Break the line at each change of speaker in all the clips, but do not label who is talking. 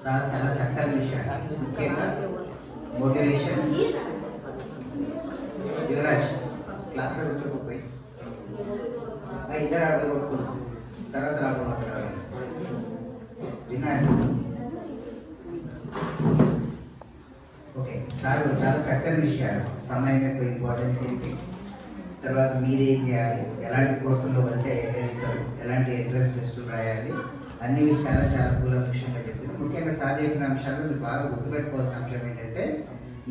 చాలా చక్కని విషయాలు. ముఖ్యంగా మోటివేషన్. యువరాజ్ క్లాస్లో కూర్చోకపోయి ఇద్దరు ఆడ కొట్టుకున్నాం, తర్వాత రాకుండా విన్నారు. ఓకే, చాలా చక్కని విషయాలు. సమయం యొక్క ఇంపార్టెన్స్ ఏంటి, తర్వాత మీరేం చేయాలి, ఎలాంటి కోర్సుల్లో వెళ్తే వెళ్తారు, ఎలాంటి ఎంట్రన్స్ టెస్టులు రాయాలి, అన్ని విషయాలు చాలా కూలంకషంగా చెప్పారు. ముఖ్యంగా సార్ చెప్పిన అంశాలు మీరు బాగా గుర్తుపెట్టుకోవాల్సిన అంశం ఏంటంటే,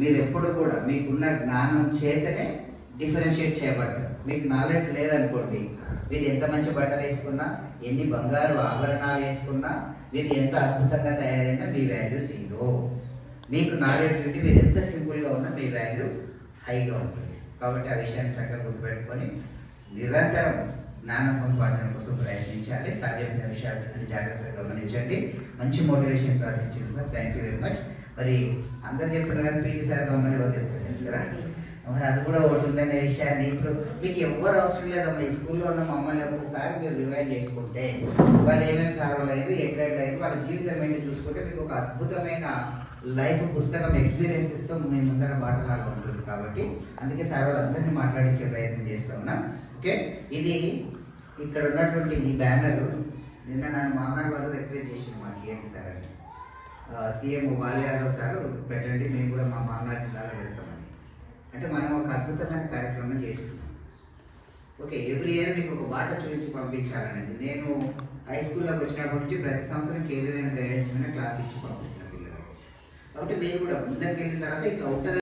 మీరు ఎప్పుడు కూడా మీకున్న జ్ఞానం చేతనే డిఫరెన్షియేట్ చేయబడతారు. మీకు నాలెడ్జ్ లేదనుకోండి, మీరు ఎంత మంచి బట్టలు వేసుకున్నా, ఎన్ని బంగారు ఆభరణాలు వేసుకున్నా, మీరు ఎంత అద్భుతంగా తయారైనా మీ వాల్యూ జీరో. మీకు నాలెడ్జ్ ఉంటే మీరు ఎంత సింపుల్గా ఉన్నా మీ వాల్యూ హైగా ఉంటుంది. కాబట్టి ఆ విషయాన్ని చక్కగా గుర్తుపెట్టుకొని నిరంతరం జ్ఞాన సంపాదన కోసం ప్రయత్నించాలి. సాధ్యమైన విషయాలు జాగ్రత్తగా గమనించండి. మంచి మోటివేషన్ క్లాస్ ఇచ్చింది sir, thank you very much. మరి అందరు చెప్తున్నారు కానీ పీటీ సార్ గమని ఎవరు చెప్తున్నారు కదా, మరి అది కూడా ఒకటి ఉందనే విషయాన్ని ఇప్పుడు మీకు ఎవరు అవసరం లేదమ్మా. ఈ స్కూల్లో ఉన్న మమ్మల్ని ఒకసారి మీరు రివైండ్ చేసుకుంటే వాళ్ళు ఏమేమి సార్లు అయ్యారు, ఎట్లయితే వాళ్ళ జీవితం ఏంటి చూసుకుంటే మీకు ఒక అద్భుతమైన లైఫ్ పుస్తకం ఎక్స్పీరియన్సెస్తో మీ ముందర బాటలాగా ఉంటుంది. కాబట్టి అందుకే సార్ వాళ్ళు అందరినీ మాట్లాడించే ప్రయత్నం చేస్తూ ఉన్నాం. ఓకే, ఇది ఇక్కడ ఉన్నటువంటి ఈ బ్యానర్ నిన్న నన్ను మామూలు వాళ్ళు రిక్వెస్ట్ చేసింది మాకు ఏంటి సార్ అని, సీఎం బాలయాదవ్ సార్ పెట్టండి, మేము కూడా మా మామూలు జిల్లాలో పెడతామని. అంటే మనం ఒక అద్భుతమైన కార్యక్రమం చేస్తున్నాం. ఓకే, ఎవ్రీ ఇయర్ మీకు ఒక బాట చూపించి పంపించాలనేది. నేను హై స్కూల్లోకి వచ్చినప్పటి నుంచి ప్రతి సంవత్సరం కేవీఎన్ గైడెన్స్ మీద క్లాస్ ఇచ్చి పంపిస్తున్నాను పిల్లలు. కాబట్టి మీరు కూడా ముందరికి వెళ్ళిన తర్వాత ఇట్లా ఉంటుంది.